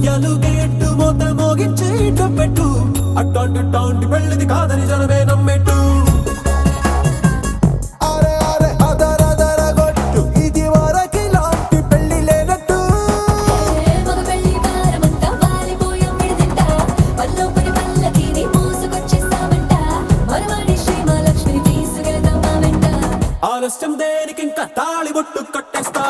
ఉయ్యాలు గేట్టు మోత మోగించే పెట్టు అట్టాంటి టాంటి పెళ్ళిది కాదని జనమే నమ్మెట్టు ఆలస్యం దేనికి ఇంకా తాళి బొట్టు కట్టేస్తా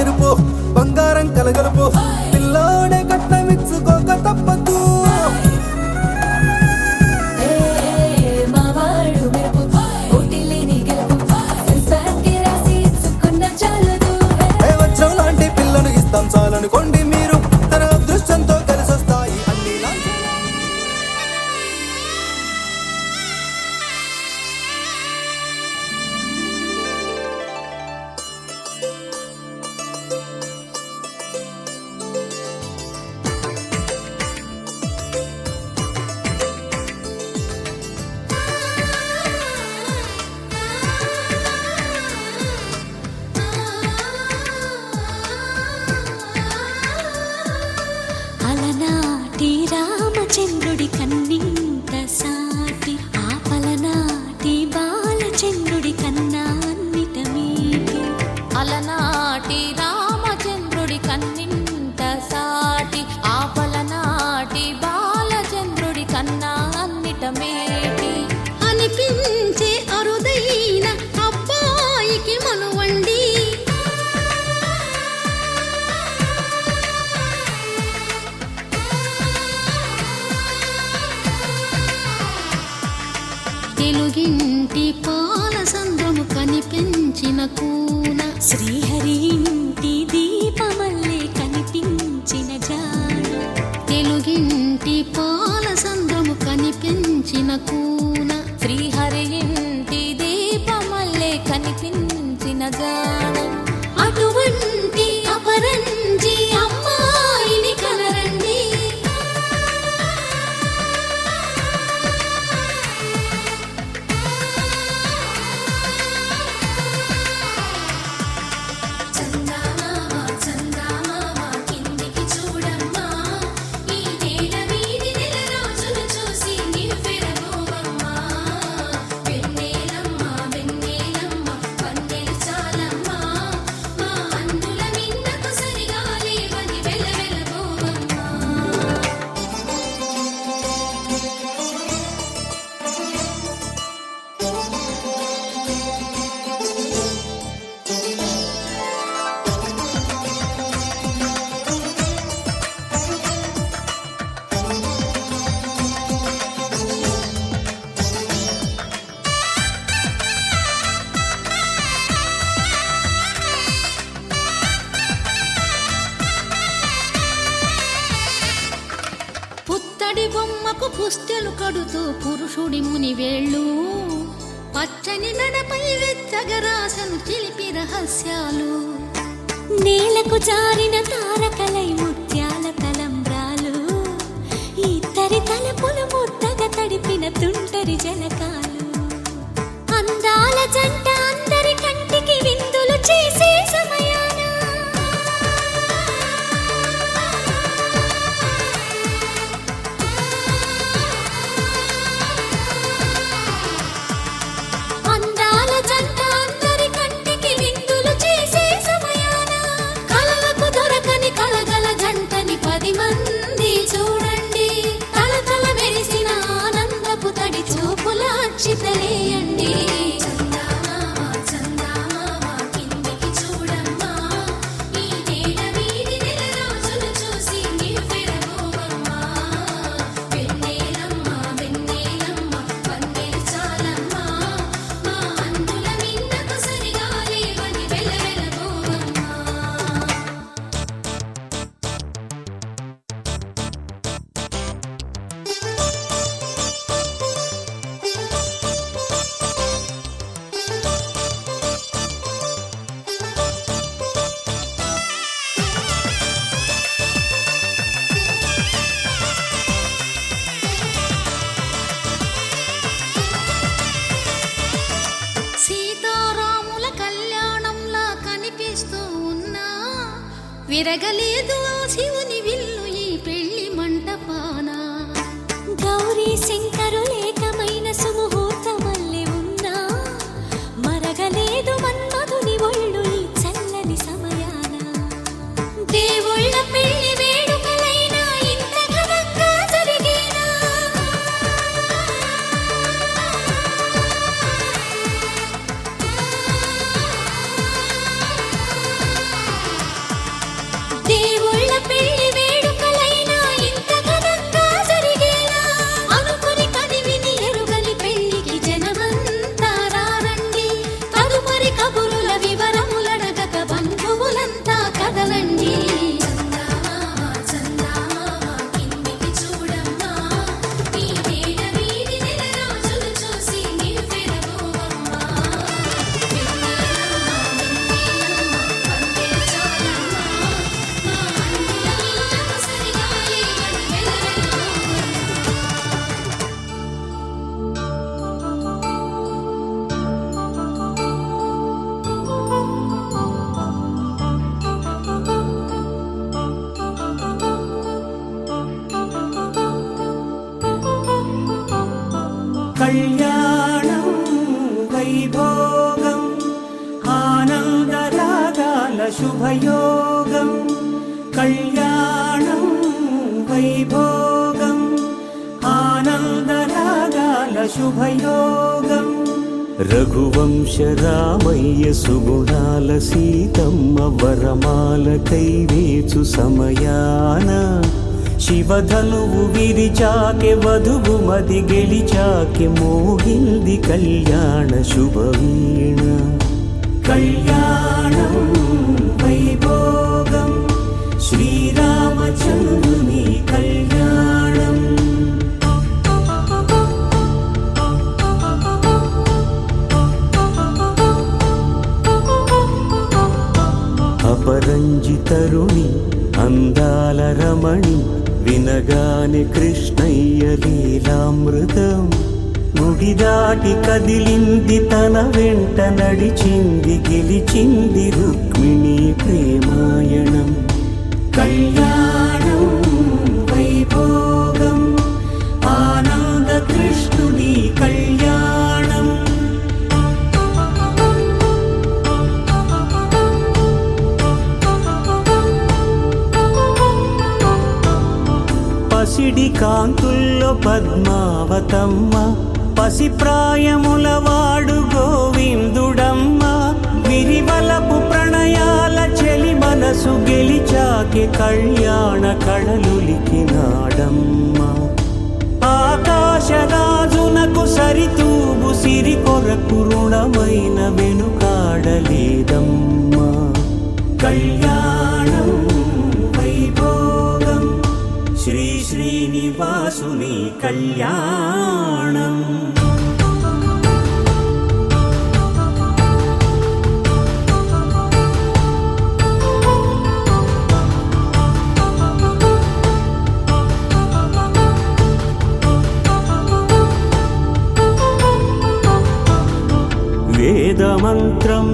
ఎరుపు బంగారం కలగలుపు పిల్లోడే కట్టమిచ్చుకోక తప్పదు వజ్రం లాంటి పిల్లను ఇస్తాం చాలనుకోండి మీరు తన అదృష్టంతో కలిసి వస్తాయి అన్ని రామచంద్రుడి కన్నింత సాటి ఆపలనాటి బాలచంద్రుడి కన్నా అన్నిట మీటి అలనాటి రామచంద్రుడి కన్నింత సాటి ఆపలనాటి బాలచంద్రుడి కన్నా అన్నిట మేటి అనిపించే అరుదైన అబ్బాయికి మనువండి తెలుగింటి పాల సంద్రము కనిపించిన కూన శ్రీహరి ఇంటి దీపమల్లే కనిపించిన జాన తెలుగింటి పాల సంద్రము కనిపించిన కూన శ్రీహరి ఇంటి దీపమల్లే కనిపించిన జాన అటువంటి అపరంజి అమ్మాయిని కనరండి బొమ్మకు పుస్తెలు కడుతూ పురుషుడి ముని వేళ్ళు పచ్చని నడపై వెచ్చగరాసను చిలిపి రహస్యాలు నేలకు జారిన తారకలై ముత్యాల తలంబ్రాలు ఇద్దరి తలపులు ముద్దగా తడిపిన తుంటరి జలకాలు అందాల జంట అందరి కంటికి విందులు చేసే సమయాన చూపుల అక్షితలేయండి చెరగలేదు ఆ శివుని విల్లు ఈ పెళ్లి మంటపాన. గౌరీ శంకరులేకమైన సుముహూర్తమల్లె ఉన్నా మరగలేదు మన్మధుని ఒళ్ళు ఈ చల్లని సమయాన. దేవుళ్ళ పెళ్లి వేడుకలైనా ఇంత ఘనంగా జరిగేనా? దేవుళ్ళ పెళ్లి వేడుకలైనా ఇంత ఘనంగా జరిగేనా? అనుకుని కదివిని ఎరుగని పెళ్లికి జనమంతా రారండి. తదుపరి కబురుల వివరములడగక బంధువులంతా కదలండి. కిందికి చూడమ్మా, ఈ వేళ వీధి నెలరాజులు చూసి నివ్వెరపోవమ్మా. కళ్యాణం వైభోగం ఆనందరాగాల శుభయోగం. కళ్యాణం వైభోగం ఆనందరాగాల శుభయోగం. రఘువంశ రామయ్య సుగుణాల సీతమ్మ వరమాల కైవేచు సమయాన శివధనువు విరిచాకె వధువు మది గెలిచాకె మోగింది కళ్యాణ శుభవీణ. కళ్యాణం వైభోగం శ్రీరామచంద్రుని కళ్యాణం. అపరంజితరుణి అందాల రమణి వినగానే కృష్ణయ్య లీలామృతం. గుడి దాటి కదిలింది తన వెంట నడిచింది గెలిచింది రుక్మిణి ప్రేమాయణం. కళ్యాణం వైభోగం ఆనంద కృష్ణుని కళ్యాణం. పసిడి కాంతుల్లో పద్మావతమ్మ పసిప్రాయముల వాడు గోవిందుడమ్మ. విరివలపు ప్రణయాల చెలి మనసు గెలిచాకే కళ్యాణ కళలులికినాడమ్మ. ఆకాశరాజునకు సరితూబు సిరి కొరకు రుణమైన వెనుకాడలేదమ్మా. కళ్యాణం వైభోగం శ్రీ శ్రీనివాసుని కళ్యాణం. వేదమంత్రం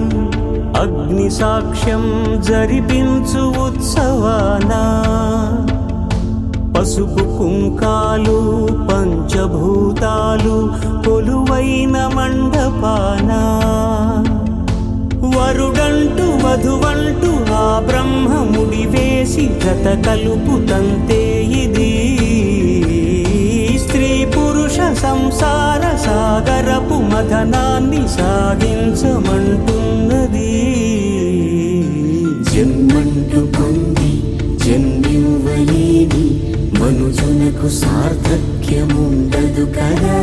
అగ్ని సాక్ష్యం జరిపించు ఉత్సవానా. పసుపు కుంకాలు పంచభూతాలు కొలువైన మండపాన. వరుడంటూ వధువంటూ ఆ బ్రహ్మముడి వేసి జత కలుపుతంతే ఇది. స్త్రీ పురుష సంసార సాగరపు మథనాన్ని సాగించమంటున్నది. జన్మంటూ పొంది జన్మివ్వలేని మనుజునకు సార్థక్యముండదు కదా.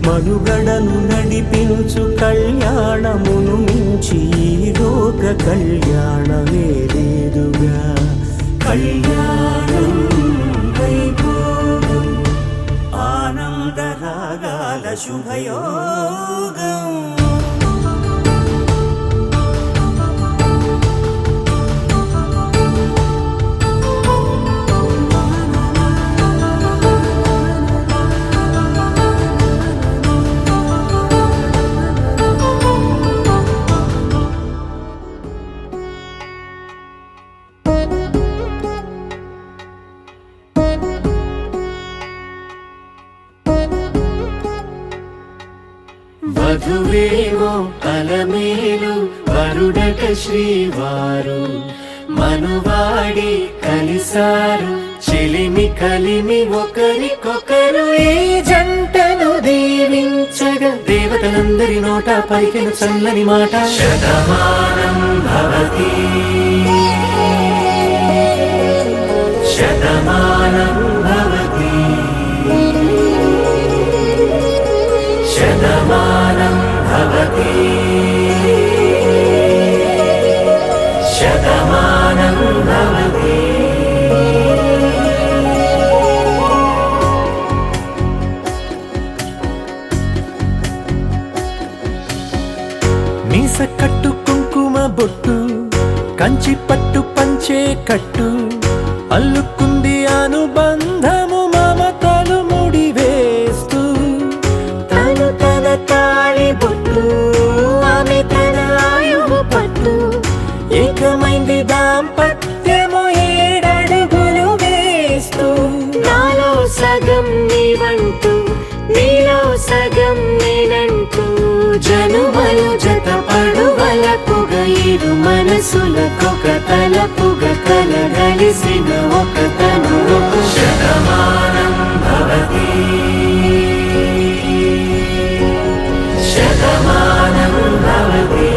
మనుగడను నడిపించు కళ్యాణమును మించి ఈ లోక కళ్యాణమే లేదుగా. కళ్యాణం వైభోగం ఆనందరాగాల శుభయోగం. వధువేవో అలమేలు వరుడట శ్రీవారు మనువాడి కలిసారు చెలిమి కలిమి ఒకరికొకరు ఈ జంటను దీవించగా దేవతలందరి నోట పలికిన చల్లని మాట శతమానం భవతి శతమానం భవతి శతమానం భవతి శతమానం భవతి. మీస కట్టు కుంకుమ బొట్టు కంచి పట్టు పంచే కట్టు అల్లుకుంది అనుబంధము మమతలు ముడివేస్తూ తను తన తాళి బొట్టు ఆమె తన ఆయువు పట్టు ఏకమైంది దాంపత్యము 7 అడుగులు వేస్తూ నాలో సగం నీవంటూ నీలో సగం నేనంటూ జనుమలు జత పడువలపుగ ఇరు మనసులకొక తలపుగ కలగలిసిన ఒక తను శతమానం భవతి శతమానం భవతి.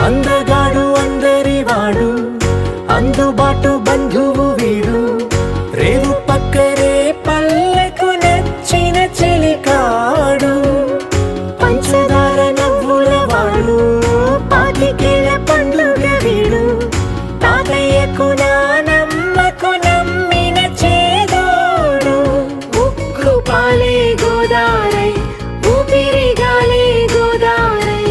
అందగాడు అందరివాడు అందుబాటు బంధువు వీడు రేవు పక్కరే పల్లెకు నచ్చిన చెలికాడు పంచదార నవ్వుల వాడు పాతికేల పండుగ వీడు తాతయ్యకు నానమ్మకు నమ్మిన చేదోడు ఉక్కు పాలే గోదారై ఊపిరి గాలే గోదారై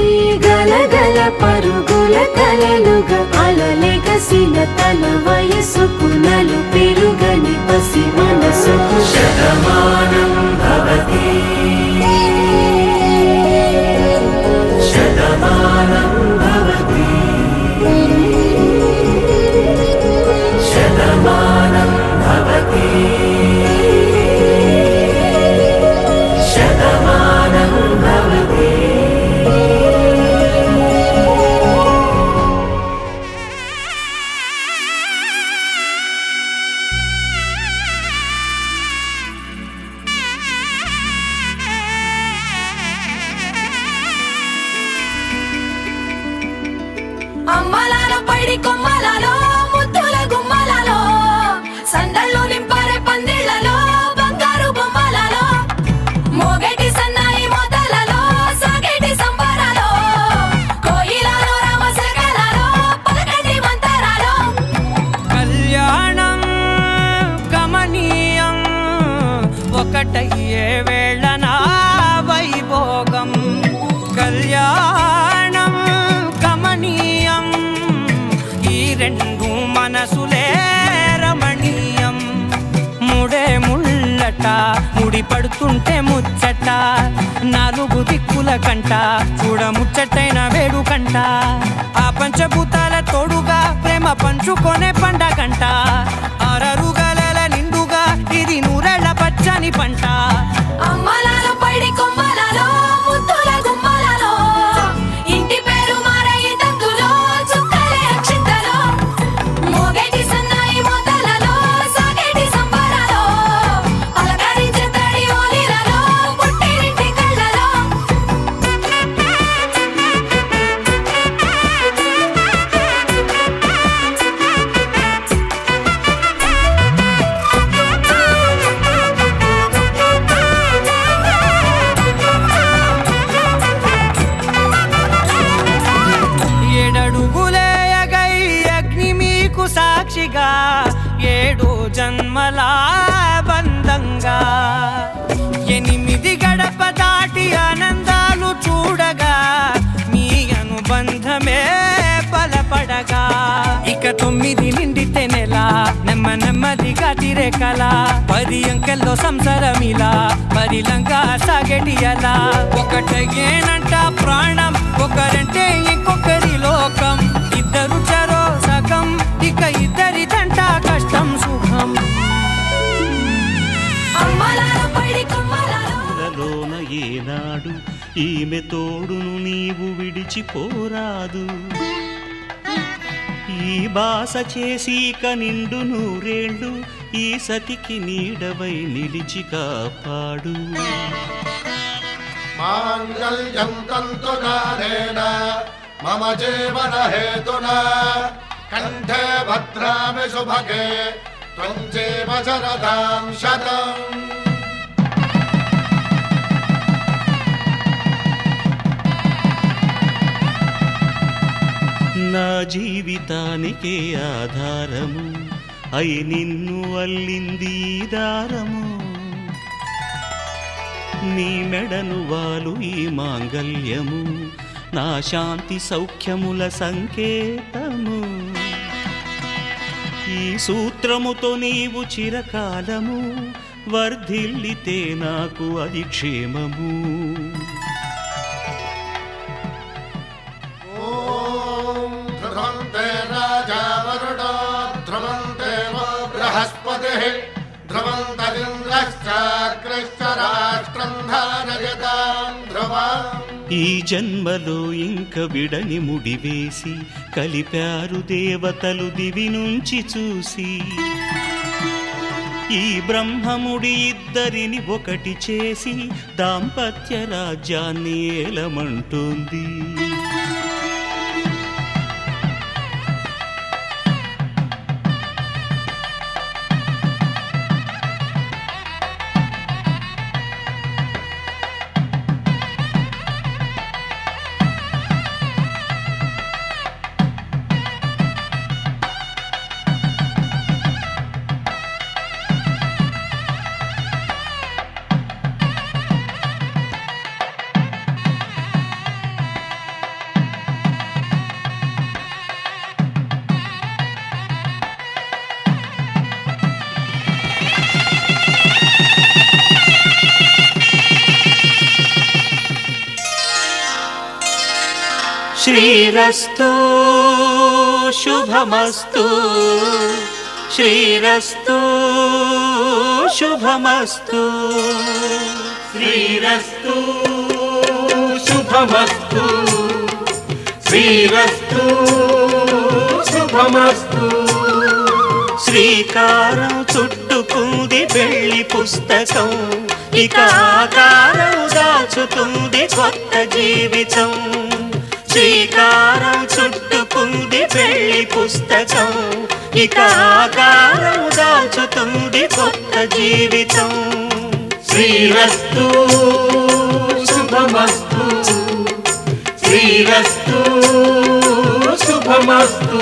గలగల పరుగుల కలలుగా అలలెగసిన తన వయసుకు నలు పెరుగని పసి మనసుకు శతమానం భవతి శతమానం భవతి శతమానం భవతి శతమానం భవతి. అమ్మలాలో పైడి కొమ్మలలో ముద్దుల గుమ్మలలో సందళ్ళు నింపారే పందిళ్లలో బంగారు బొమ్మలలో మోగేటి సన్నాయి మోతలలో సాగేటి సంబరాలో కోయిలలో రామశకలలో పలకటి మంతరాలో కళ్యాణం గమనీయం ఒకటయ్యే వేళ నా వైభోగం కళ్యాణం గమనీయం ఈ రెండు మనసులే రమణీయం ముడే ముళ్ళట ముడి పడుతుంటే ముచ్చట 4 దిక్కుల కంట చూడ ముచ్చటైన వేడుకంట ఆ పంచభూతాల తోడుగా ప్రేమ పంచుకొనే పండగంట అరరుగలల నిండుగా ఇది 100 ఏళ్ల పచ్చని పంట అమ్మలాలో పైడి కొమ్మలలో ముద్దుల గుమ్మలలో ఇంటి పేరు మారయ్య తంతులో చుక్కలే అక్షింతలో మోగేటి సన్నాయి మోతలలో సాగేటి సంబరాలో అలకరించే తడి ఓలిలలో పుట్టినింటి కళ్ళలో సాక్షిగా 7 జన్మల బంధంగా 8 గడప దాటి ఆనందాలు చూడగా కల 10 అంకెల్లో సంసారమిలా పరిలంగా సాగేటియలా ఒకటేనంట ప్రాణం ఒకరంటే ఇంకొకరి లోకం ఇద్దరు చరో సగం ఇక ఇద్దరి తంట కష్టం సుఖం అమ్మలాలో పడి కొమ్మలాలో లోన ఏనాడు ఈమె తోడును నీవు విడిచిపోరాదు ఈ బాస చేసి నిండు నూరేళ్ళు ఈ సతికి నీడవై నిలిచి కాపాడు మాంగళ్యం తంతునానేన మమ జీవన హేతునా కంఠే భద్రామి శుభగే త్వం జీవ శరదాం శతం నా జీవితానికే ఆధారము అయి నిన్ను అల్లింది ఈ దారము నీ మెడను వాలు ఈ మాంగల్యము నా శాంతి సౌఖ్యముల సంకేతము ఈ సూత్రముతో నీవు చిరకాలము వర్ధిల్లితే నాకు అది క్షేమము ధ్రువంతే రాజా వరుణో ధ్రువంతే బృహస్పతి ధ్రువంతరింద్రశ్చాగ్రశ్చ రాష్ట్రం ధారయతాం ధ్రువం ఈ జన్మలో ఇంక విడని ముడివేసి కలిపారు దేవతలు దివి నుంచి చూసి ఈ బ్రహ్మముడి ఇద్దరిని ఒకటి చేసి దాంపత్య రాజ్యాన్ని ఏలమంటుంది శ్రీరస్తు శుభమస్తు శ్రీరస్తు శుభమస్తు శ్రీరస్తు శుభమస్తు శ్రీరస్తు శుభమస్తు శ్రీకారం చుట్టుకుంది పెళ్లి పుస్తకం ఇక ఆకారం దాచుతుంది కొత్త జీవితం శ్రీకారం చుట్టుకుంది పెళ్లి పుస్తకం ఇక ఆకారం దాచుతుంది కొత్త జీవితం శ్రీరస్తు శుభమస్తు శ్రీరస్తు శుభమస్తు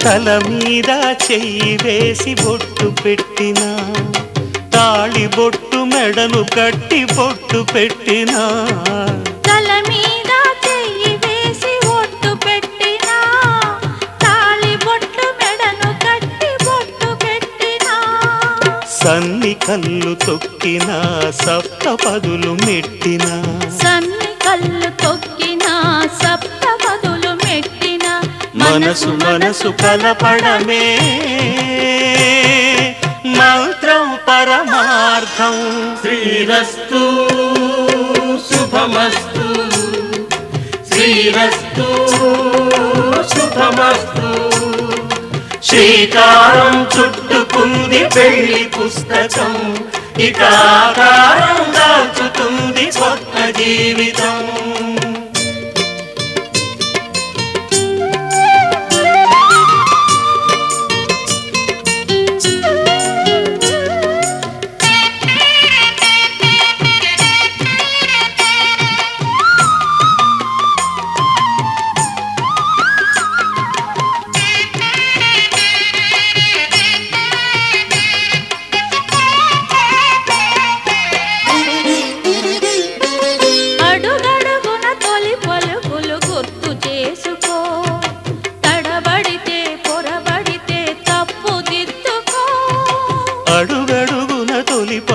తల మీద చెయ్యి వేసి బొట్టు పెట్టినా తాళి బొట్టు మెడను కట్టి బొట్టు పెట్టినా తల మీద చెయ్యి వేసి ఒట్టు పెట్టినా తాళి బొట్టు మెడను కట్టి బొట్టు పెట్టినా సన్ని కళ్ళు తొక్కినా సప్త పదులు మెట్టినా సన్ని కళ్ళు తొక్కినా సప్త పదులు మెట్టినా మనసు మనసు కలపడమే మంత్రం పరమార్థం శ్రీరస్తు శుభమస్తు శ్రీరస్తు శుభమస్తు శ్రీకారం చుట్టుకుంది పెళ్లి పుస్తకం ఇక ఆకారం దాచుతుంది కొత్త జీవితం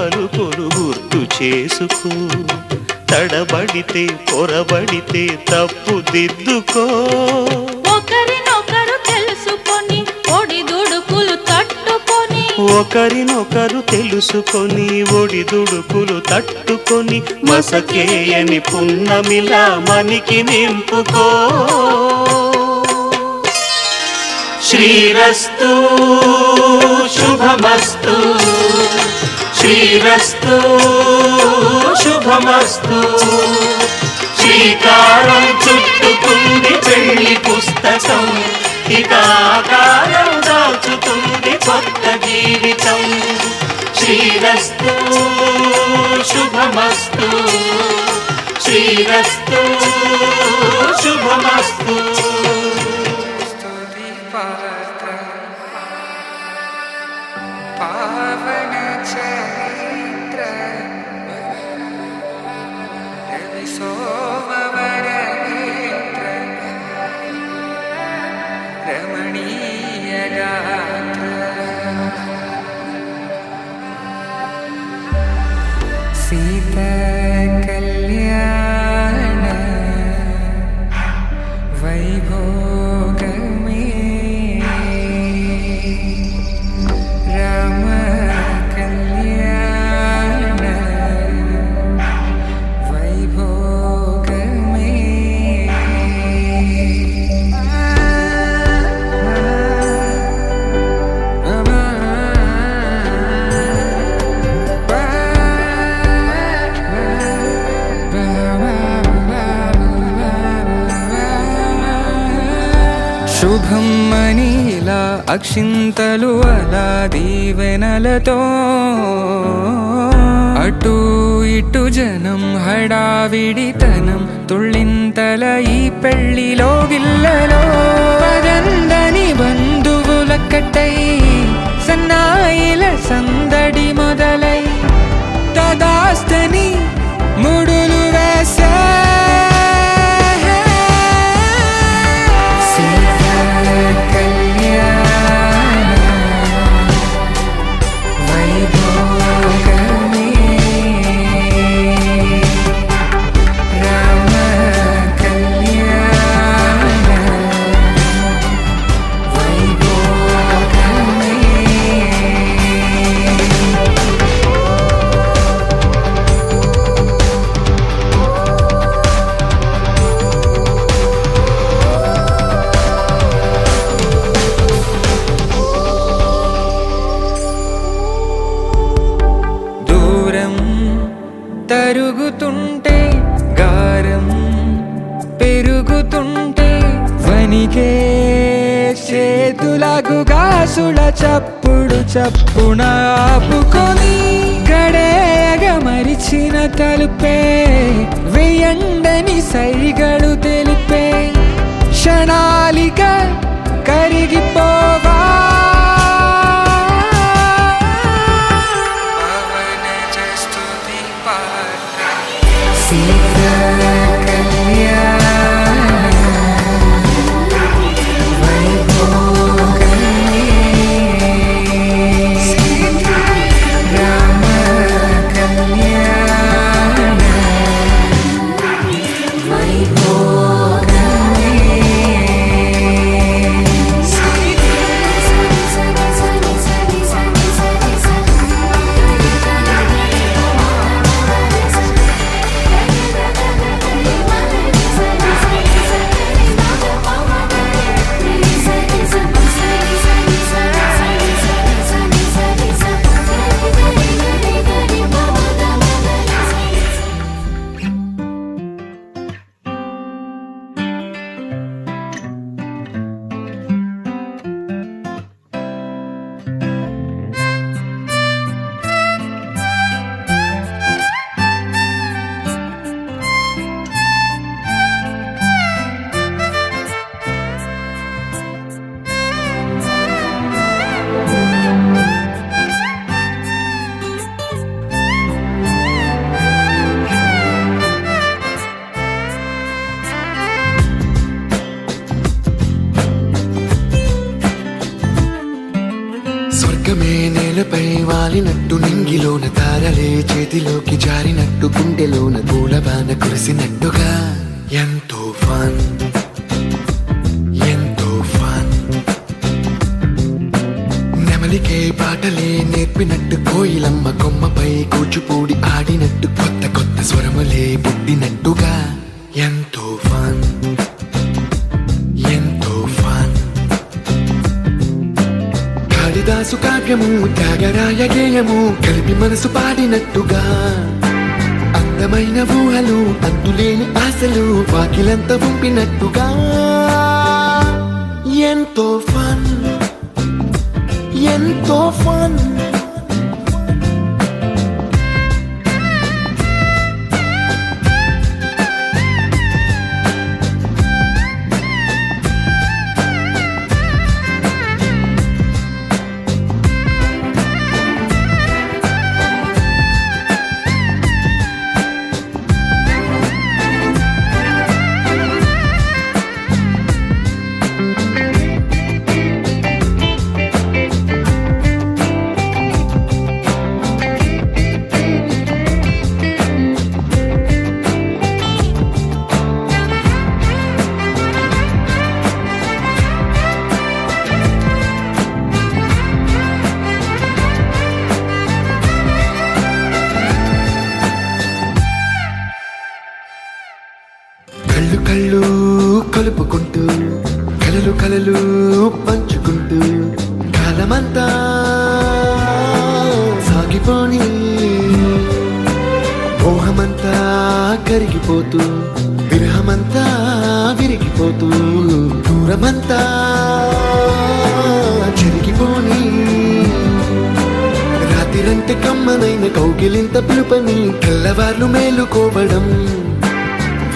పలుకులు గుర్తు చేసుకో, తడబడితే పొరబడితే తప్పు దిద్దుకో. ఒకరినొకరు తెలుసుకొని ఒడిదుడుకులు తట్టుకొని, ఒకరినొకరు తెలుసుకొని ఒడిదుడుకులు తట్టుకొని, మసకేయని పున్నమిలా మనికి నింపుకో. శ్రీరస్తు శుభమస్తు, శ్రీరస్తు శుభమస్తు. శ్రీకారం చుట్టుకుంది పెళ్లి పుస్తకం, ఇక ఆకారం దాచుతుంది కొత్త జీవితం. శ్రీరస్తు శుభమస్తు, శ్రీరస్తు శుభమస్తు. పావన చరిత్ర రవి సోమవర నేత్ర రమణీయ గాత్ర సీతా కళ్యాణ వైభోగమే రామ కళ్యాణ వైభోగమే. శుభం మనీలా అక్షింతలు అలా దీవెనలతో, అటు ఇటు జనం హడావిడితనం తుళ్ళింతల ఈ పెళ్లిలో గిల్లలో. పదందని బంధువులక్కటై సన్నాయిల సందడి మొదలై తదాస్తని ముడులు వేసా. తరుగుతుంటే గారం పెరుగుతుంటే వనికే చేతులకు గాసుల చప్పుడు చప్పున ఆపుకొని, గడేగ మరిచిన తలుపే వెయ్యండని సైగడు తెలిపే. క్షణాలిక కరిగిపోవా సీతా కళ్యాణ వైభోగమే రామ కళ్యాణ వైభోగమే. కలలే చేతిలోకి జారినట్టు గుండెలోన పూలవాన కురిసినట్టుగా ఎంతో ఫన్ ఎంతో ఫన్ నెమలికే పాటలే నేర్పినట్టు కోయిలమ్మ కొమ్మపై కూచిపూడి ఆడినట్టు కొత్త కొత్త స్వరములే పుట్టినట్టుగా ఎంతో ఫన్ ఎంతో ఫన్ కాళిదాసు కావ్యము త్యాగరాయ గేయము కలిపి మనసు పాడినట్టుగా అందమైన ఊహలు అందులేని ఆశలు వాకిలంత పంపినట్టుగా ఎంతో ఫన్ ఎంతో ఫన్ కళ్ళు కళ్ళు కలుపుకుంటూ కలలు కలలు పంచుకుంటూ కాలమంతా సాగిపోని మోహమంతా కరిగిపోతూ విరహమంతా విరిగిపోతూ దూరమంతా చెరిగిపోని రాత్రిరంటే కమ్మనైన కౌగిలింత పిలుపని తెల్లవార్లు మేలుకోవడం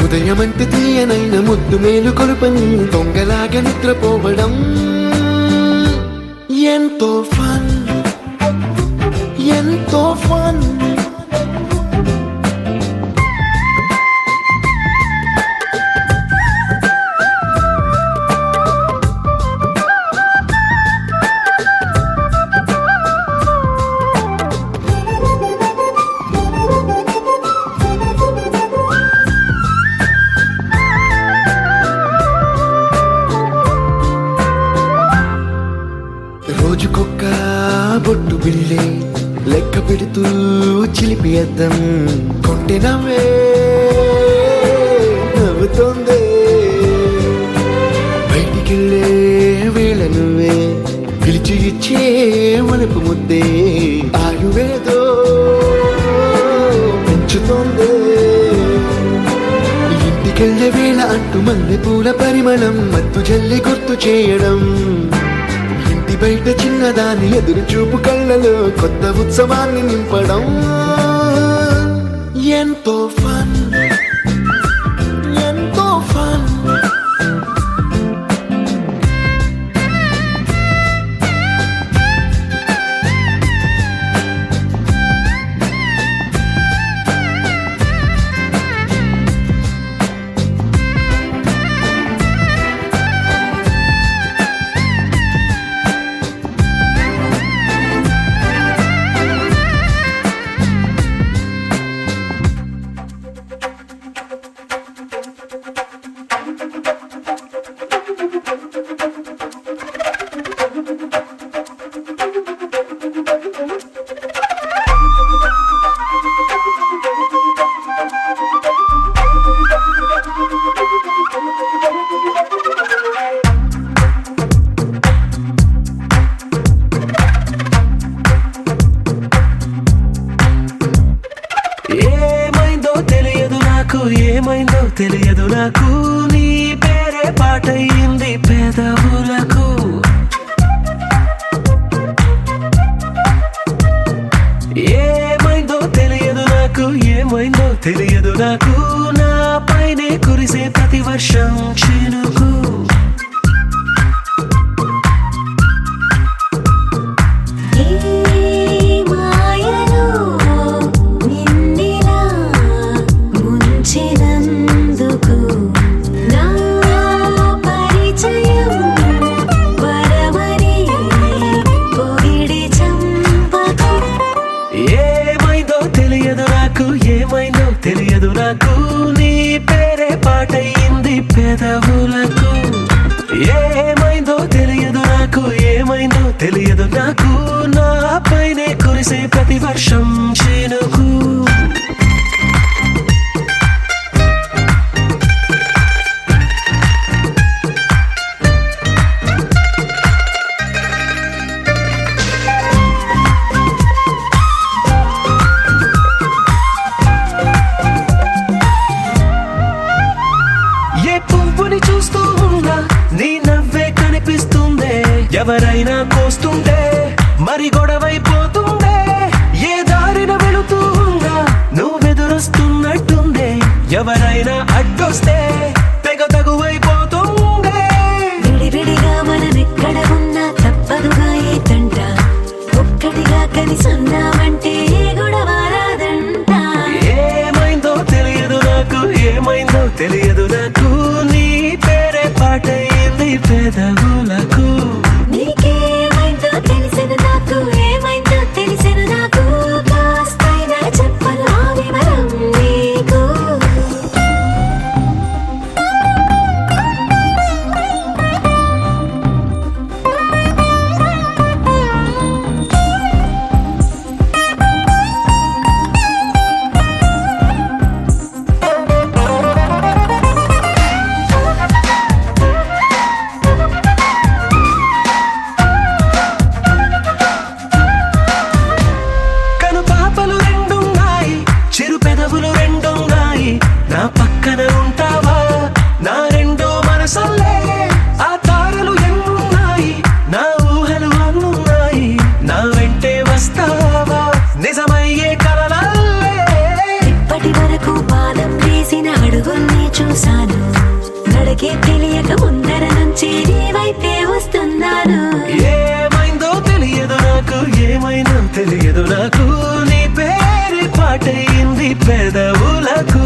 ఉదయమంటే తీయనైన ముద్దు మేలు కొలుపని దొంగలాగా నిద్రపోవడం ఎంతో ఫన్ ఎంతో ఫన్ రోజుకొక్క బొట్టు బిళ్ళే లెక్క పెడుతూ చిలిపి అద్దం కొంటె నవ్వే నవ్వుతోందే బయటికెళ్ళే వేళ నువ్వే పిలిచి ఇచ్చే వనపు ముద్దే ఆయువేదో పెంచుతోందే ఇంటికెళ్ళే వేళ అంటూ మల్లె పూల పరిమళం మత్తు జల్లి గుర్తు చేయడం బయట చిన్నదాని ఎదురు చూపు కళ్ళలో కొత్త ఉత్సవాన్ని నింపడం ఎంతో ఫన్ ఎంతో ఫన్ ఏమైందో తెలియదు నాకు నీ పేరే పాటయింది పెదవులకు ఏమైందో తెలియదు నాకు ఏమైందో తెలియదు నాకు నా పైనే కురిసే ప్రతి వర్షం చినుకు నాకు నా పైనే కురిసే ప్రతి వర్షం చినుకు ఏ పువ్వుని చూస్తూ ఉన్నా నీ నవ్వే కనిపిస్తుందే ఎవరైనా కోస్తుంటే మరి గొడవైపోతుందే ఏ దారిన వెళుతూ ఉన్నా నువ్వెదురొస్తున్నట్టుందే ఎవరైనా అడ్డొస్తే తెగ తగువైపోతుందే విడివిడిగా మనమెక్కడ ఉన్నా తప్పదుగా ఏ తంట ఒక్కటిగా కలిసి ఉన్నామంటే ఏ గొడవ రాదంట ఏమైందో తెలియదు నాకు ఏమైందో తెలియదు నాకు నీ పేరే పాటయింది పెదవులకు నీకేమైందో తెలిసిన నాకు ఏమైందో తెలిసిన నాకు కాస్తైనా చెప్పలా వివరం నీకు కను పాపలు రెండున్నాయి చిరు పెదవులు రెండున్నాయి నా పక్కన ఉంటావా నా రెండో మనసల్లే ఆ తారలు ఎన్నున్నాయి నా ఊహలు అన్నున్నాయి నా వెంటే వస్తావా నిజమయ్యే కలలల్లే ఇప్పటి వరకు పాదం వేసిన అడుగుల్ని చూశాను నడకే తెలియక ముందర నుంచి నీ వైపే వస్తున్నాను ఏమైందో తెలియదు నాకు ఏమైందో తెలియదు నాకు నీ పేరు పాటయింది పెదవులకు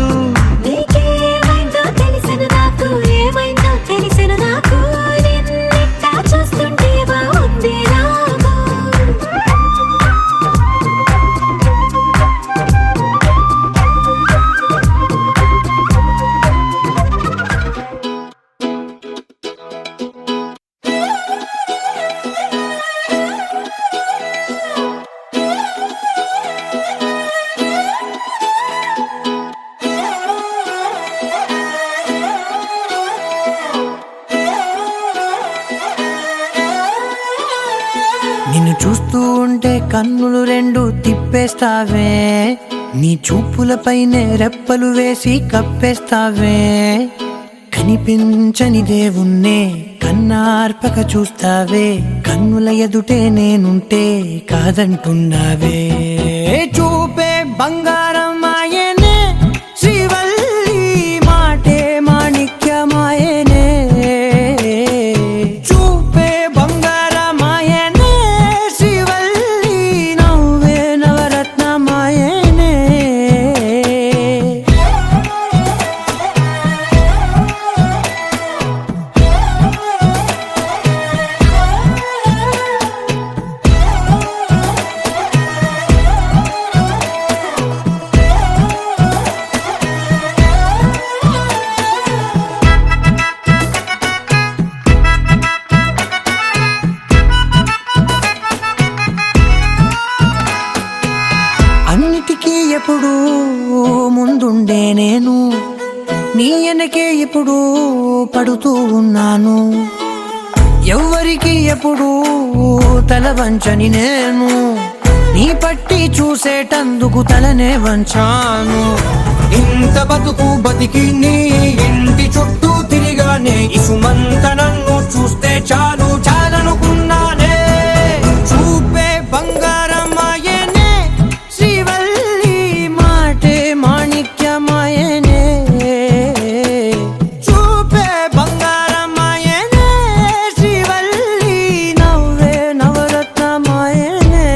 నీకేమైందో తెలిసిన నాకు ఏమైందో తెలిసిన నాకు నిన్నెట్టా చూస్తుంటే బాగుంది నాకు నిన్ను చూస్తూ ఉంటే కన్నులు రెండు తిప్పేస్తావే నీ చూపులపైనే రెప్పలు వేసి కప్పేస్తావే కనిపించని దేవుణ్ణే కన్నార్పక చూస్తావే కన్నుల ఎదుటే నేనుంటే కాదంటున్నావే చూపే బంగారం ఆయనే శ్రీవల్లి మాటే మాణిక్యమాయనే చూపే బంగారమాయనే శ్రీవల్లి నవ్వే నవరత్నమాయనే అన్నిటికీ ఎప్పుడు ముందుండే నేను నీ వెనకే ఎప్పుడు పడుతూ ఉన్నాను ఎవ్వరికి ఎప్పుడు తల వంచని నేను నీ పట్టి చూసేటందుకు తలనే వంచాను ఇంత బతుకు బతికి నీ ఇంటి చుట్టూ తిరిగానే ఇసుమంత నన్ను చూస్తే చాలు చాలనుకున్నానే చూపే బంగారమాయనే శ్రీవల్లి మాటే మాణిక్యమాయనే చూపే బంగారమాయనే శ్రీవల్లి నవ్వే నవరత్నమాయనే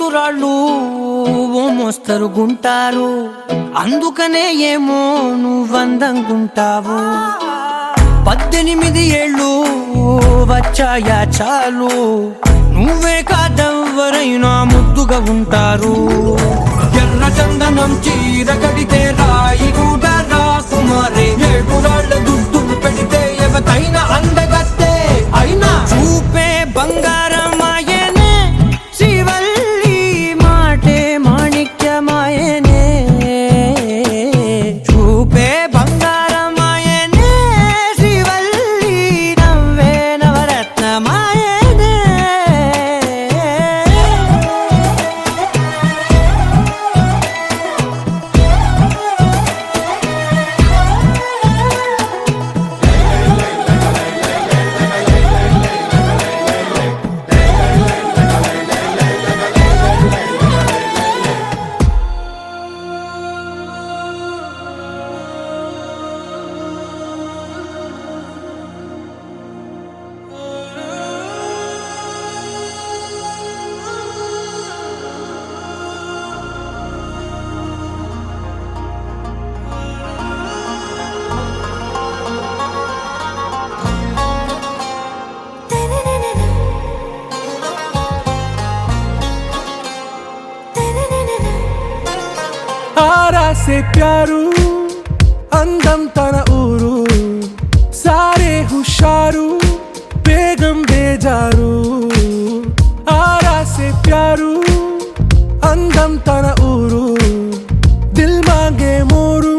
ఎదురాళ్ళు ఓ మోస్తరుగుంటారు, అందుకనే ఏమో నువ్వందంగుంటావు. 18 ఏళ్ళు వచ్చాయా చాలు, నువ్వే కాదెవ్వరైనా ముద్దుగా ఉంటారు. ఎర్ర చందనం చీర కడితే రాయి కూడా రాకుమారే, 7 రాళ్ళ దుద్దులు పెడితే ఎవతైనా అందగత్తే. అయినా చూపే బంగారమాయనే, శ్రీవల్లి మాటే మాణిక్యమాయనే. చూపే బంగారమాయనే, శ్రీవల్లి నవ్వే నవరత్నమాయనే. आरा से प्यारू అందం తన ఊరు, సారే హుషారు బేగం బేజారు. ఆరా సే ప్యారు అందం తన ఊరు, దిల్ మాంగే మోరు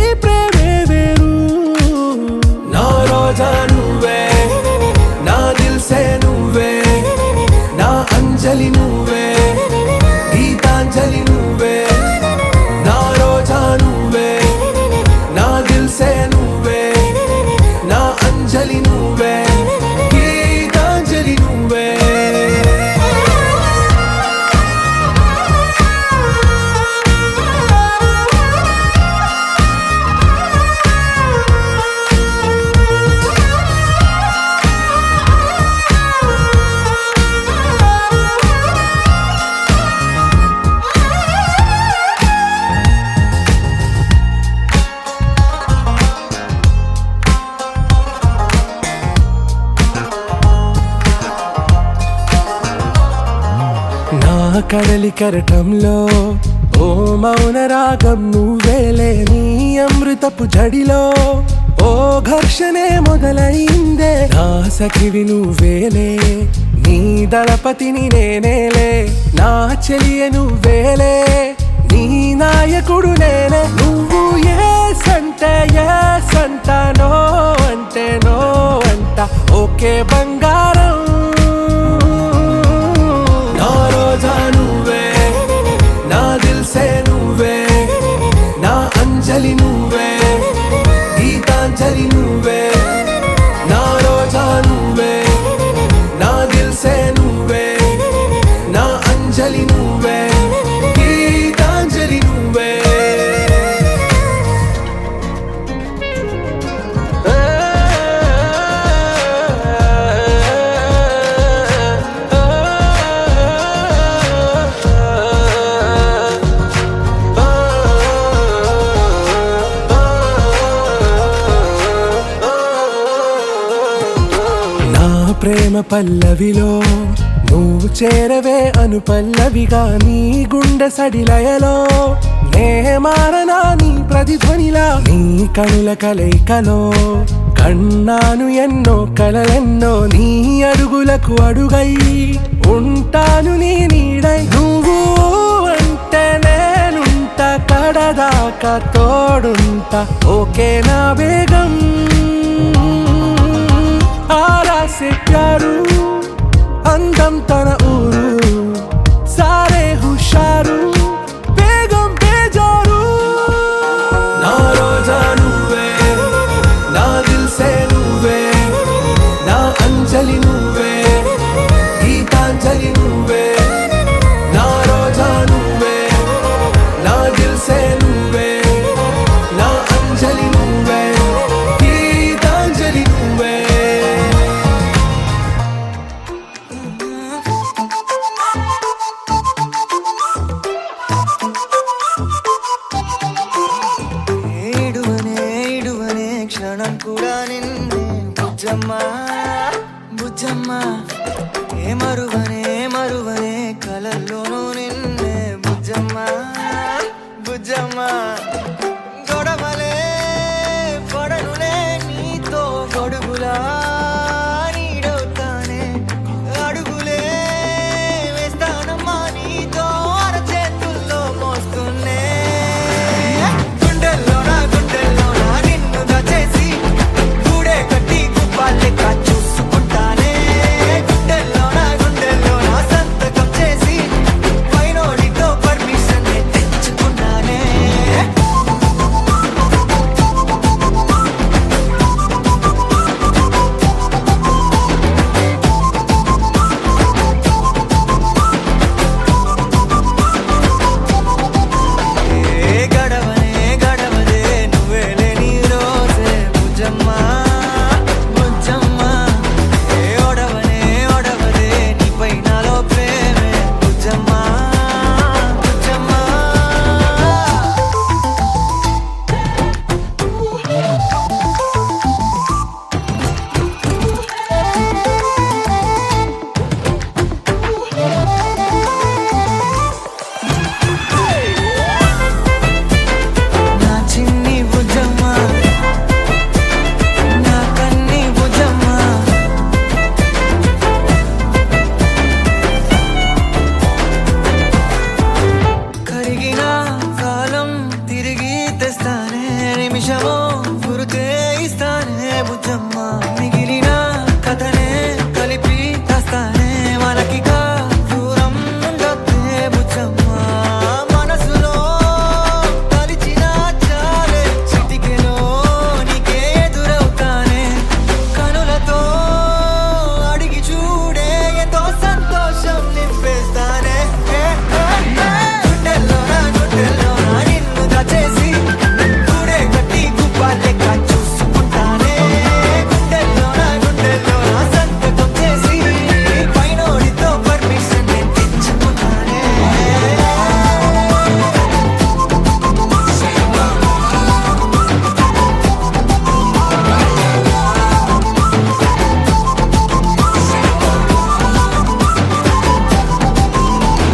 ఈ ప్రేమే వేరు. నా రోజా నువ్వే, నా దిల్ సే నువ్వే, నా అంజలి నువ్వే, గీతాంజలి నువ్వే. నా రోజా నువ్వే, నా దిల్ సే నువ్వే, నా అంజలి నువ్వే, గీతాంజలి నువ్వే. నా కడలి కరటంలో ఓ మౌన రాగం నువ్వేలే, నీ అమృతపు జడిలో ఓ ఘర్షణే మొదలైందే. నా సఖివి నువ్వేలే, నీ దళపతిని నేనేలే, నా చెలియ నువ్వేలే, నీ నాయకుడు నేనే. నువ్వు ఏ సంటే ఏ సంట, నో అంటే నో అంట, ఓకే బంగారం. నా రోజా నువ్వే, నా దిల్ సే నువ్వే, నా అంజలి నువ్వే, గీతాంజలి నువ్వే. నా రోజా నువ్వే, నా దిల్ సే నువ్వే, నా అంజలి నువ్వే, గీతాంజలి నువ్వే. ప్రేమ పల్లవిలో నువ్వు చేరవే అను పల్లవిగా, నీ గుండె సడిలయలో నే మారనా నీ ప్రతిధ్వనిలా. నీ కనుల కలయికలో కన్నాను ఎన్నో కలలెన్నో, నీ అడుగులకు అడుగై ఉంటాను నీ నీడై. నువ్వు అంటే నేనుంట కడదాకా తోడుంట, ఓకే నా బేగం. ఆరా సే ప్యారు అందం తన ఊరు, సారే హుషారు బేగం బేజారు. నా రోజా నువ్వే, నా దిల్ సే నువ్వే, నా అంజలి నువ్వే, గీతాంజలి నువ్వే. నా రోజా నువ్వే, నా దిల్ సే నువ్వే, నా అంజలి నువ్వే, గీతాంజలి నువ్వే. కూడా నిన్నే బుజ్జమ్మ బుజ్జమ్మ ఏ మరువనే మరువనే కలల్లోనూ నిన్నే బుజ్జమ్మ బుజ్జమ్మ గొడవలే పడనులే నీతో గొడుగులా నీడవుతానే అడుగులే వేస్తానమ్మా నీతో అరచేతుల్లో మోస్తున్నే గుండెల్లోనా నిన్ను దచేసి గూడే కట్టి గుప్పాలెక్క చూసుకుంటానే గుండెల్లోనా సంతకం చేసి పైనోడితో పర్మిషన్ తెచ్చుకున్నానే గడవదే నువ్వే లేని రోజే బుజ్జమ్మ బుజ్జమ్మ ఒడవదే నీపై నాలో ప్రేమే బుజ్జమ్మ బుజ్జమ్మ నా చిన్ని బుజ్జమ్మ నా కన్ని బుజ్జమ్మ కరిగిన కాలం తిరిగి తెస్తానే నిమిషమో గురుతే ఇస్తానే బుజ్జమ్మ మిగిలిన కథనే కలిపి తెస్తానే మనకిగా దూరం ఉండొద్దే బుజ్జమ్మ మనసులో తలిచిన చాలే చిటికెలో నీకే ఎదురవుతానే కనులతో అడిగి చూడే ఎంతో సంతోషం నింపేస్తానే గుండెల్లోనా నిన్ను దచేసి గూడే కట్టి గుప్పాలెక్క చూసుకుంటానే గుండెల్లోనా సంతకం చేసి పైనోడితో పర్మిషన్ తెచ్చుకున్నానే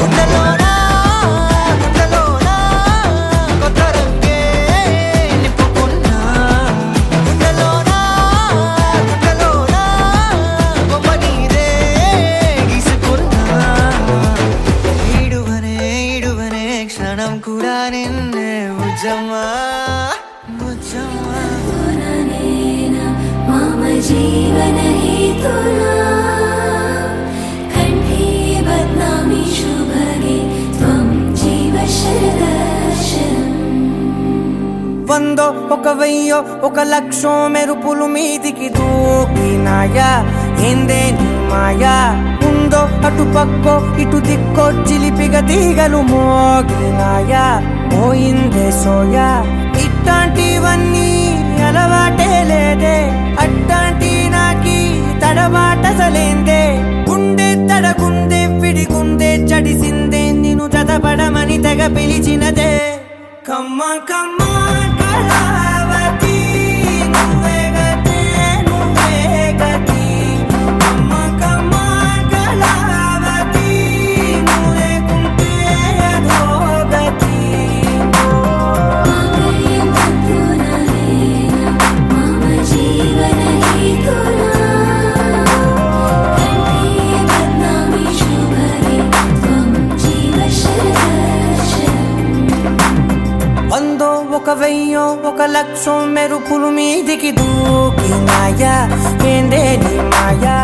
గుండెలోనా కొత్త రంగే నింపుకున్నా గుండెలోనా బొమ్మ నీదే గీసుకున్నా ఈడువనే క్షణం కూడా నిన్నే బుజ్జమ్మ బుజ్జమ్మ मम जीवन हेतुना कण्ठे बध्नामि शुभगे त्वं जीव शरदर्शनम् వందో ఒక వెయ్యో ఒక లక్షో మెరుపులు మీదికి దూకినాయా ఏందే నీ మాయా ఉందో అటు పక్కో ఇటు దిక్కో చిలిపిగా తీగలు మోగినాయా పోయిందే సోయా ఇట్లాంటివన్నీ అలవాటే లేదే అట్లాంటి నాకి తడబాటసలేందే గుండె తడగుందే విడిగుందే చడిసిందే నిన్ను చదపడమని తెగ పిలిచినదే కమ్మ కమ్మ కళావతి నువ్వే గతే నువ్వే గతి కమ్మ కమ్మ కళావతి నువ్వే కుంటే అధోగతి मम जीवन हेतुना कण्ठे बध्नामि शुभगे त्वं जीव शरदर्शनम् వందో ఒక వెయ్యో ఒక లక్షో మెరుపులు మీదికి దూకినాయా ఏందే నీ మాయా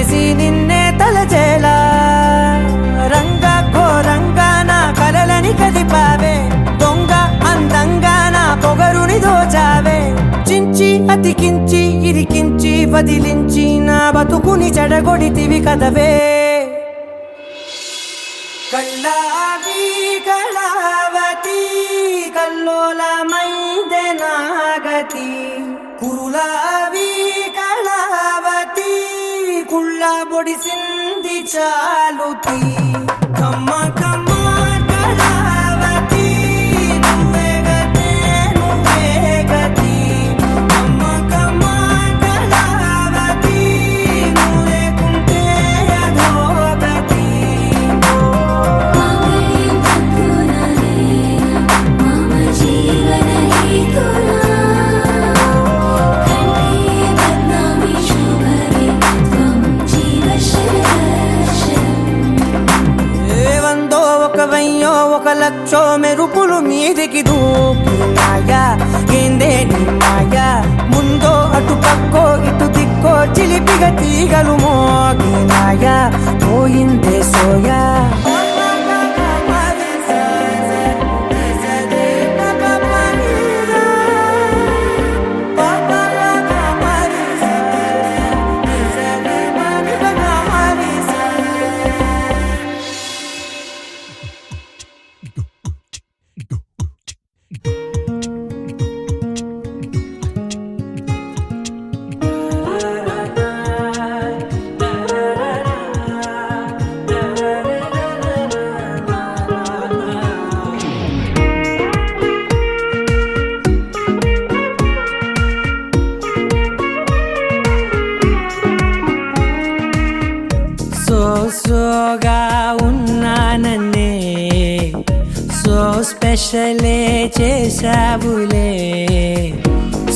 తెలిసి నిన్నే తలచేలా రంగా ఘోరంగా నా కలలని కదిపావే దొంగ అందంగా నా పొగరుని దోచావే చించి అతికించి ఇరికించి వదిలించి నా బతుకుని చెడగొడితివి కదవే కళ్ళావి కళావతి కల్లోలమైందే నాగతి కురులావి కళావతి కుళ్ళ బొడిసింది చాలుతి కమ్మ కమ్మ కళావతి నువ్వే గతే నువ్వే గతి కమ్మ కమ్మ కళావతి నువ్వే కుంటే అధోగతి मम जीवन हेतुना कंठे बध्नामि शुभगे त्वं जीव शरशम् వందో ఒక వెయ్యో ఒక లక్షో మెరుపులు మీదికి దూకినాయా ఏందే నీ మాయా ముందో అటు పక్కో ఇటు దిక్కో చిలిపిగ తీగలు మోగినాయా పోయిందే సోయా సోగా ఉన్నానన్నే సో స్పెషలే చేసావులే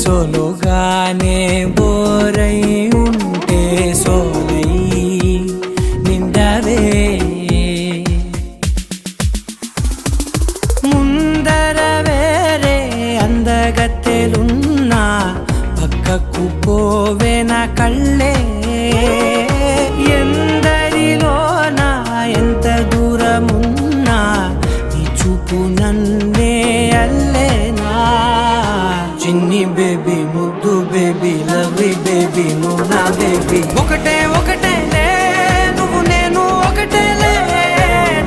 సోలుగానే బోరై ఉంటే సోలై నిండవే ముందర వేరే అందగత్తెలున్నా పక్కకు పోవే నా కళ్ళే ఎందరిలోనా ఎంత దూరమున్నా నీ చూపు నన్నే అల్లేనా చిన్ని బేబీ ముద్దు బేబీ లవ్లీ బేబీ నువ్వు నా బేబీ ఒకటే ఒకటేలే నువ్వు నేను ఒకటేలే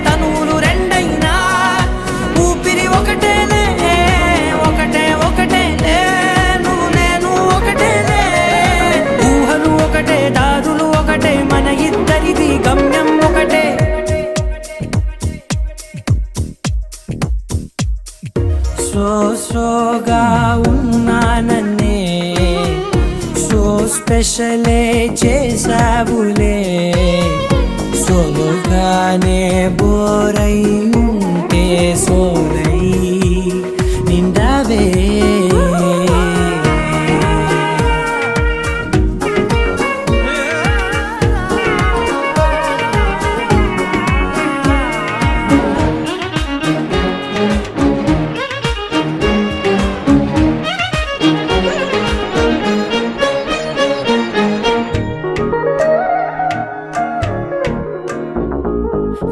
తనువులు రెండైనా ఊపిరి ఒకటేలే ఒకటే ఒకటేలే నువ్వు నేను ఒకటేలే ఊహలు ఒకటే దారులు ఒకటే మన ఇద్దరిది గమ్యం ఒకటే సోగా ఉన్నానన్నే సో స్పెషలే చేసావులే సోలుగానే బోరై ఉంటే సోలై నిండవే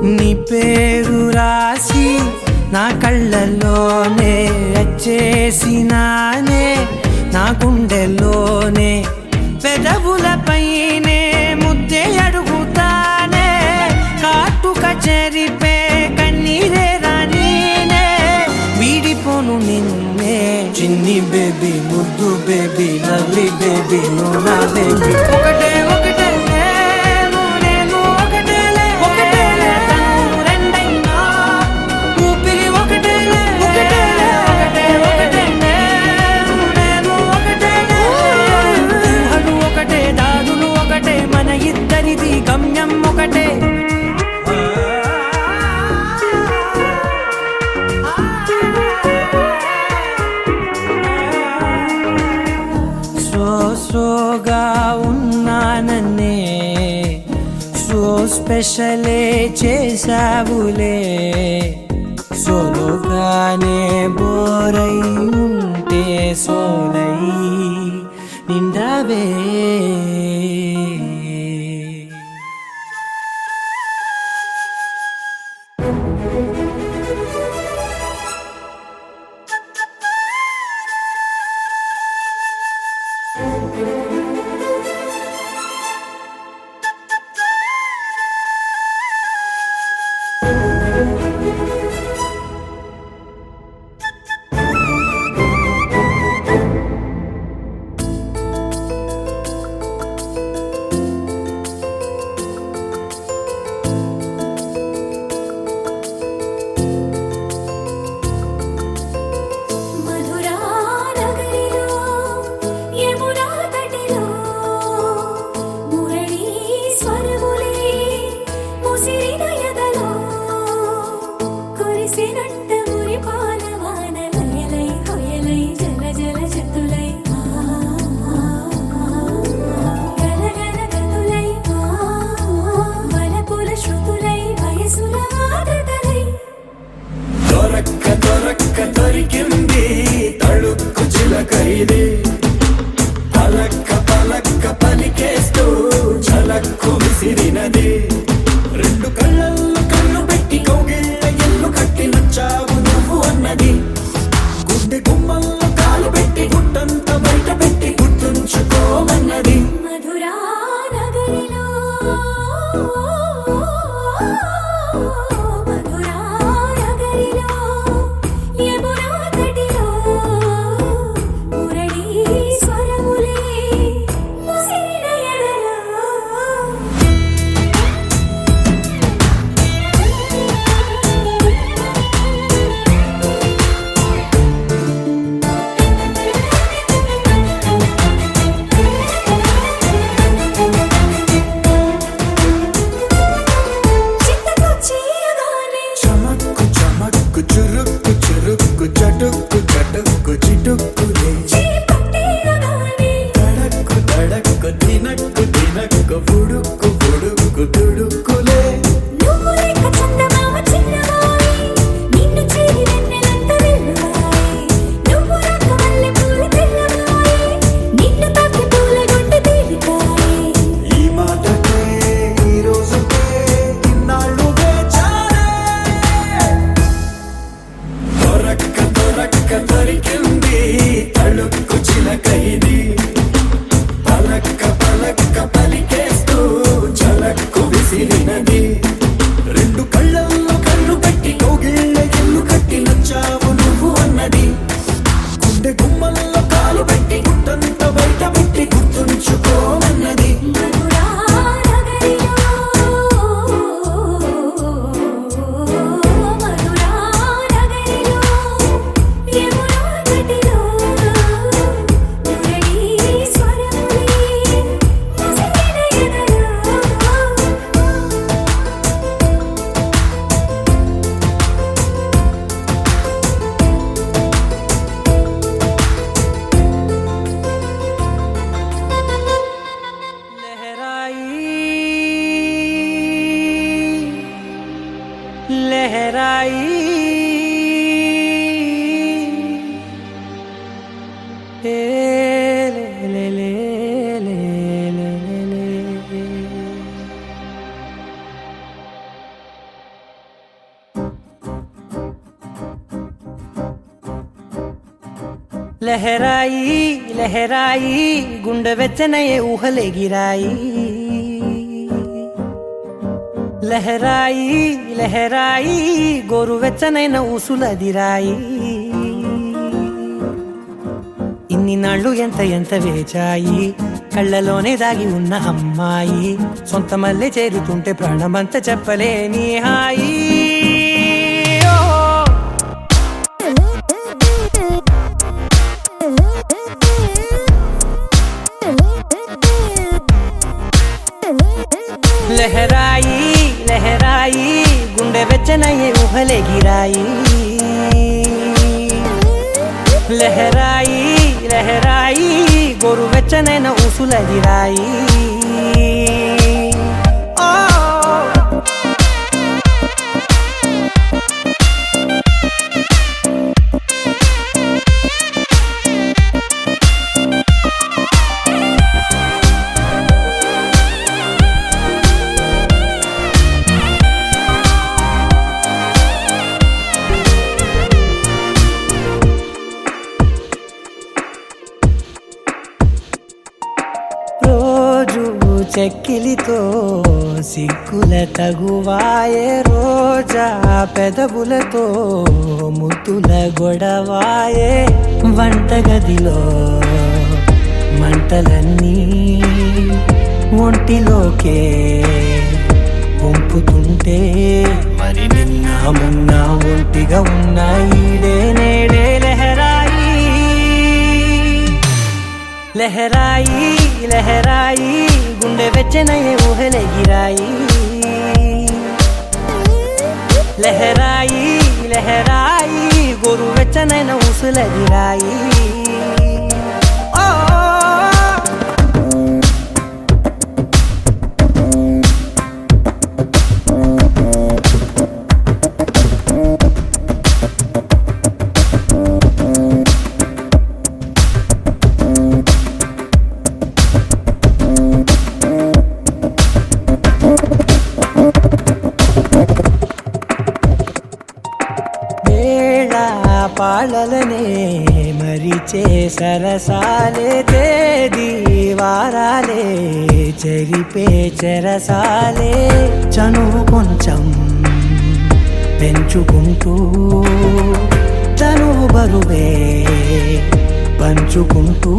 నీ పేరు రాసి నా కళ్ళల్లోనే వచ్చేసినానే నా గుండెల్లోనే పెదవులపైనే ముద్దే అడుగుతానే కాటుక చెరిపే కన్నీరే రానీనే వీడిపోను నిన్నే చిన్ని బేబీ ముద్దు బేబీ లవ్లీ బేబీ నువ్వు నా బేబీ ఒకటే ఒకటే గమ్యం ఒకటే సోగా ఉన్నానన్నే సో స్పెషలే చేసావులే సోలుగానే బోరై ఉంటే సోలై నిండవే ఇది పలక్క పలక్క పలికేస్తూ ఝలక్కు విసిరినది రెండు కళ్ళల్లో కళ్ళు పెట్టి కౌగిళ్ళ ఎల్లు కట్టి నచ్చావు నువ్వు అన్నది గుండె గుమ్మల్లో కాలు పెట్టి గుట్టంత బయట పెట్టి గుర్తుంచుకోమన్నది మధురా నగరిలో మధురా నగరిలో యమునా తటిలో మురళీ స్వరములే ముసిరిన ఎదలో చిత్తకొచ్చేయగానే చమక్కు చమక్కు చురుక్కు చురుక్కు చటుక్కు చటుక్కు చిటుక్కులే చేపట్టేయగానే తడక్కు తడక్కు దినక్కు దినక్కు బుడుక్కు బుడుక్కు దుడుక్కులే నువ్వు లెక్క చందమామ చిన్నవాయి నిన్ను చేరి వెన్నెలంత వెల్లువాయి నువ్వు రాక మల్లె పూల తెల్లవాయి నిన్ను తాకి పూల గుండె తేలికాయి ఈ మాటకే ఈ రోజుకే ఇన్నాళ్ళు వేచానే దొరక్క దొరక్క దొరికింది తళుక్కు చిలక ఇది పలక్క పలక్క పలికేస్తూ ఝలక్కు విసిరినది రెండు కళ్ళల్లో కళ్ళు పెట్టి కౌగిళ్ళ ఎల్లు కట్టి నచ్చావు నువ్వు అన్నది గుండె గుమ్మల్లో కాలు పెట్టి గుట్టంత బయట పెట్టి గుర్తుంచుకోమన్నది మధురా నగరిలో మధురా నగరిలో యమునా తటిలో మురళీ స్వరములే ముసిరిన ఎదలో लहराई ए ले ले ले ले ले ले लहराई लहराई गुंड వెచ్చనయే ఊహలే గిరాయి లహరాయి లహరాయి గోరువెచ్చనైన ఊసులదిరాయి ఇన్ని నాళ్ళు ఎంత ఎంత వేచాయి కళ్ళలోనే దాగి ఉన్న అమ్మాయి సొంత మల్లె చేరుతుంటే ప్రాణమంత చెప్పలేని హాయి ఓ లహరాయి లహరాయి గుండె వెచ్చనయ్యే ఊహలే గిరాయి లహరాయి లహరాయి గోరు వెచ్చనైన ఊసులదిరాయి ఓ రోజు చెక్కిలితో సిగ్గుల తగువాయే రోజా పెదవులతో ముద్దుల గొడవాయే వంటగదిలో మంటలన్నీ ఒంటిలోకే వంపుతుంటే మరి నిన్న మొన్న ఒంటిగా ఉన్న ఈడే నేడే లహరాయి లహరాయి లహరాయి గుండె వెచ్చనయ్యే ఊహలే గిరాయి లహరాయి లహరాయి గోరు వెచ్చనైన ఊసులదిరాయి ఓ వేళ పాళ్ళలనే మరిచే సరసాలే తేదీ వారాలే చెరిపే చెరసాలే చనువు కొంచెం పెంచుకుంటూ చనువు బరువే పంచుకుంటూ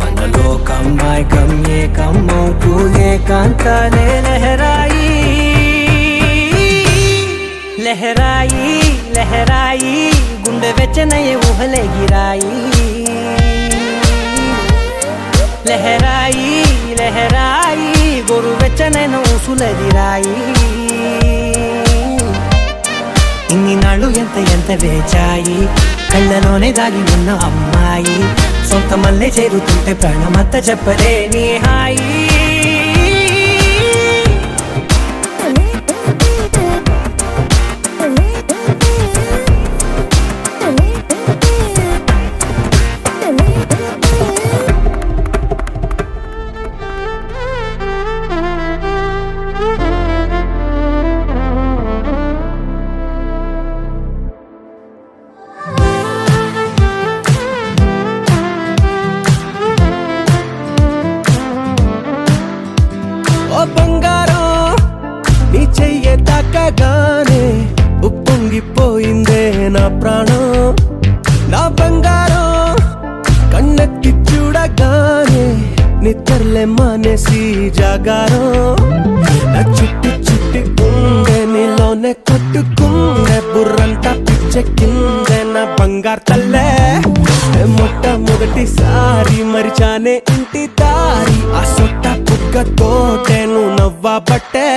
మనలో కమ్మాయికం ఏకమవుతూ ఏకాంతాలే లహరాయి లహరాయి లహరాయి గుండె వెచ్చనయ్యే ఊహలే గిరాయి లహరాయి లహరాయి గోరు వెచ్చనైన ఊసులదిరాయి ఇన్ని నాళ్ళు ఎంత వేచాయి కళ్ళలోనే దాగి ఉన్న అమ్మాయి సొంత మల్లె చేరుతుంటే ప్రాణమంత చెప్పలేని హాయి ఓ బంగారం నీ చెయ్యే తాకగానే ఉప్పొంగిపోయిందే నా ప్రాణం నా బంగారం కన్నెత్తి చూడగానే నిద్రలే మానేసి జాగారం నా చుట్టి చుట్టి ఉండే నీలోనే కొట్టుకుండే బుర్రంతా పిచ్చెక్కిందే నా బంగారు తల్లే మొట్టమొదటిసారి మరిచానే ఇంటి దారి ఆ సొట్ట పుక్కతోటే నువ్వు నవ్వబట్టే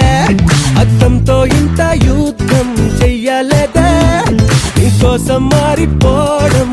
అద్దంతో ఇంత యుద్ధం చెయ్యలేదే నీకోసం మారిపోవడం